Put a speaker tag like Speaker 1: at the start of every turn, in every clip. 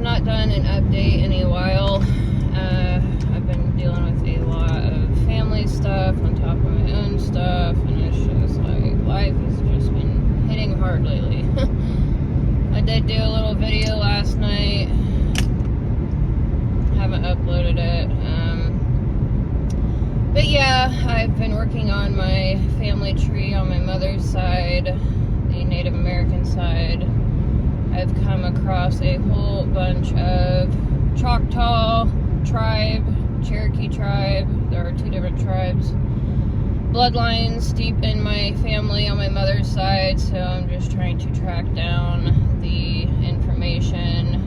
Speaker 1: not done an update in a while. I've been dealing with a lot of family stuff on top of my own stuff, and it's just like life has just been hitting hard lately. I did do a little video last night. Haven't uploaded it. But yeah, I've been working on my family tree on my mother's side, the Native American side. I've come across a whole bunch of Choctaw tribe, Cherokee tribe. There are two different tribes. Bloodlines deep in my family on my mother's side, so I'm just trying to track down the information.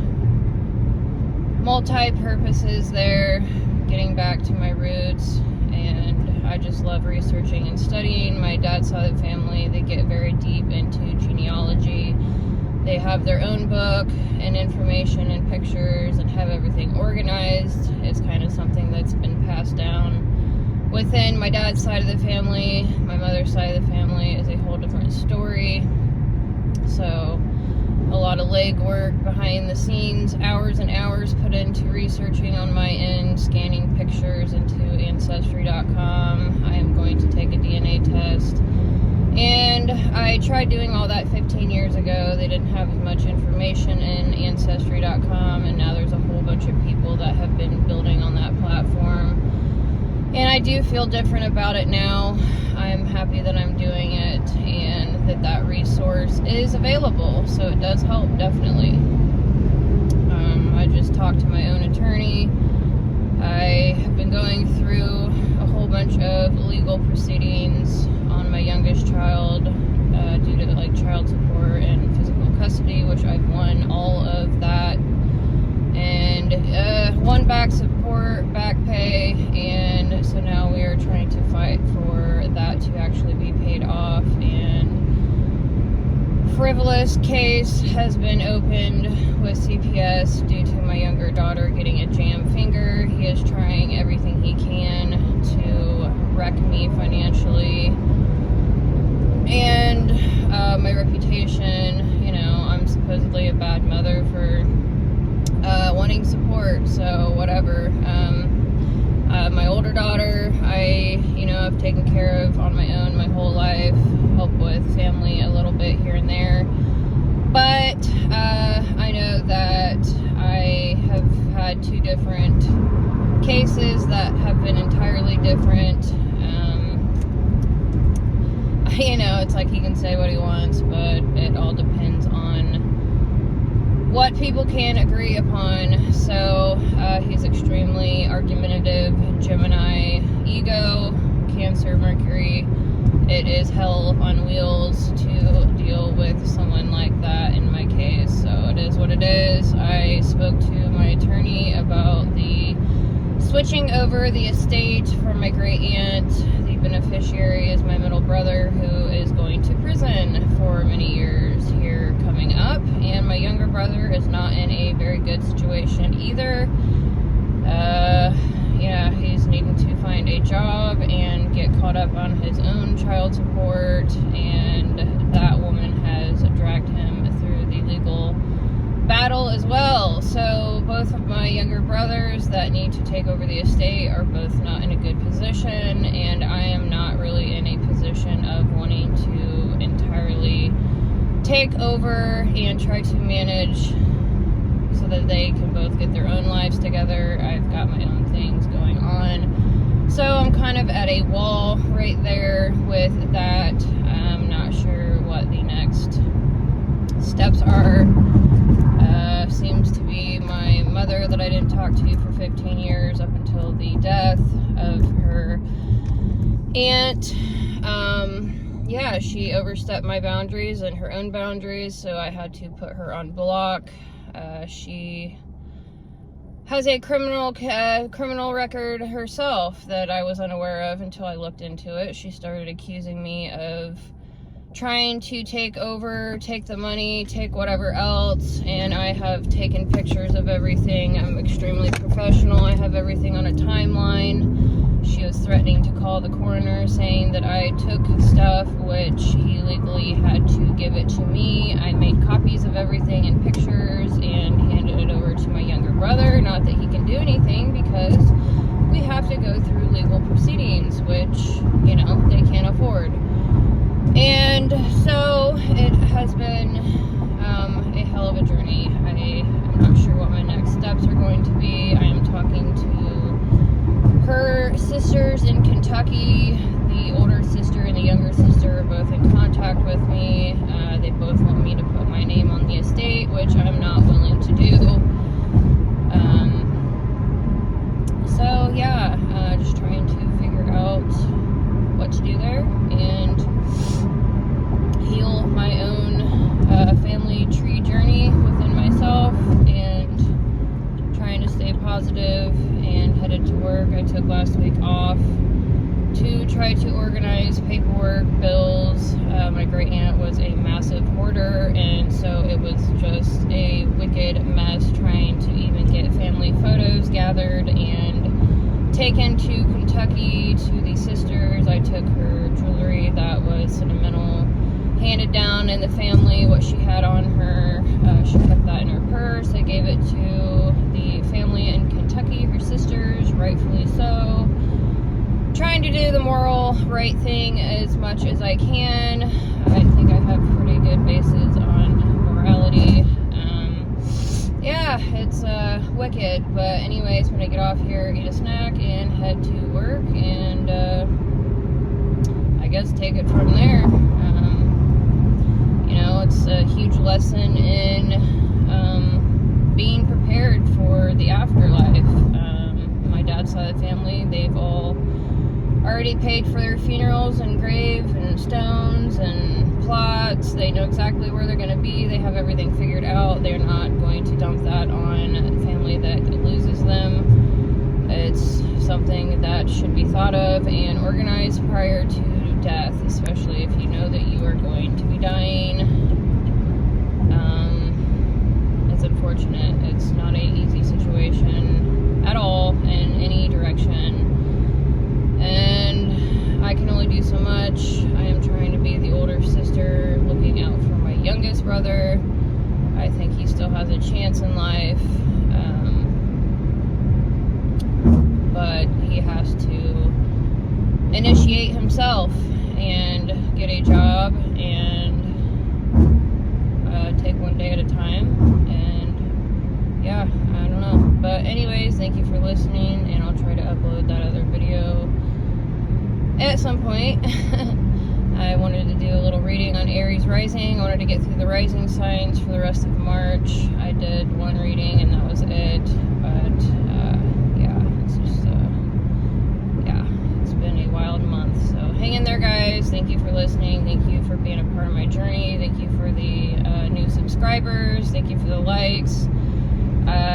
Speaker 1: Multi-purposes there, getting back to my roots, and I just love researching and studying. My dad's side of the family, they get very deep into genealogy. They have their own book and information and pictures and have everything organized. It's kind of something that's been passed down within my dad's side of the family. My mother's side of the family is a whole different story. So a lot of legwork behind the scenes, hours and hours put into researching on my end, scanning pictures into Ancestry.com. I am going to take a DNA test. And I tried doing all that 15 years ago. They didn't have as much information in Ancestry.com, and now there's a whole bunch of people that have been building on that platform. And I do feel different about it now. I'm happy that I'm doing it and that resource is available, so it does help, definitely. I just talked to my own attorney. I have been going through a whole bunch of legal proceedings on my youngest child due to like child support and physical custody, which I've won all of that, and won back support, back pay, and so now we are trying to fight for that to actually be paid off. And frivolous case has been opened with CPS due to my younger daughter getting a jam finger. He is trying everything he can to wreck me financially and my reputation. You know, I'm supposedly a bad mother for wanting support, so whatever. My older daughter, I've taken care of on my own my whole life, help with family a little bit here and there, but I know that I have had two different cases that have been entirely different. It's like he can say what he wants, but it all depends on what people can agree upon. So he's extremely argumentative, Gemini, ego, Cancer, Mercury. It is hell on wheels to deal with someone like that in my case, so it is what it is. I spoke to my attorney about the switching over the estate from my great aunt. The beneficiary is my middle brother, who is going to prison for many years here coming up, and my younger brother is not in a very good situation either. He's needing to find a job and get caught up on his own child support, and that woman has dragged him through the legal battle as well. So both of my younger brothers that need to take over the estate are both not in a good position, and I am not really in a position of wanting to entirely take over and try to manage so that they can both get their own lives together. I've got my own things going on, so I'm kind of at a wall right there with that. I'm not sure what the next steps are. Seems to be my mother that I didn't talk to for 15 years up until the death of her aunt. She overstepped my boundaries and her own boundaries, so I had to put her on block. She has a criminal record herself that I was unaware of until I looked into it. She started accusing me of trying to take over, take the money, take whatever else, and I have taken pictures of everything. I'm extremely professional. I have everything on a timeline. She was threatening to call the coroner, saying that I took stuff which he legally had to give it to me. I made copies of everything in pictures and handed it over to my younger brother. Not that he can do anything, because we have to go through legal proceedings, which, you know, they can't afford. And so it has been a hell of a journey. I'm not sure what my next steps are going to be. I am talking to her sisters in Kentucky. The older sister and the younger sister are both in contact with me. They both want me to put my name on the estate, which I'm not willing to do. So yeah, just trying to figure out what to do there and heal my own family tree journey within myself, and trying to stay positive, and headed to work. I took last week off to try to organize paperwork, bills. My great aunt was a massive hoarder, and so it was just a wicked mess trying to even get family photos gathered and taken to Kentucky to the sisters. I took her jewelry that was sentimental, handed down in the family, what she had on her. She kept that in her purse. I gave it to the family in Kentucky, her sisters, rightfully so. Trying to do the moral right thing as much as I can. I think I have pretty good bases on morality. Yeah, it's wicked. But anyways, when I get off here, eat a snack and head to work, and I guess take it from there. You know, it's a huge lesson in being prepared for the afterlife. My dad's side of the family, they've all already paid for their funerals and grave and stones and plots. They know exactly where they're going to be. They have everything figured out. They're not going to dump that on the family that loses them. It's something that should be thought of and organized prior to death, especially if you know that you are going to be dying. It's unfortunate. It's not an easy situation at all in any direction. And I can only do so much. I am trying to be the older sister, looking out for my youngest brother. I think he still has a chance in life. But he has to initiate himself and get a job and take one day at a time. And yeah, I don't know. But anyways, thank you for listening, and I'll try to upload that other video at some point. I wanted to do a little reading on Aries rising. I wanted to get through the rising signs for the rest of March. I did one reading and that was it. But yeah, it's just it's been a wild month. So hang in there, guys. Thank you for listening. Thank you for being a part of my journey. Thank you for the new subscribers. Thank you for the likes.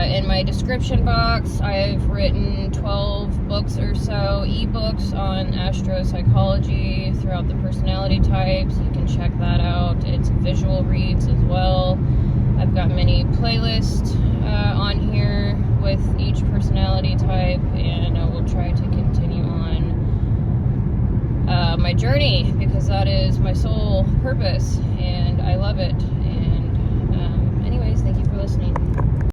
Speaker 1: In my description box, I've written 12 books or so, ebooks on astropsychology throughout the personality types. You can check that out. It's visual reads as well. I've got many playlists on here with each personality type, and I will try to continue on my journey, because that is my sole purpose, and I love it. And anyways, thank you for listening.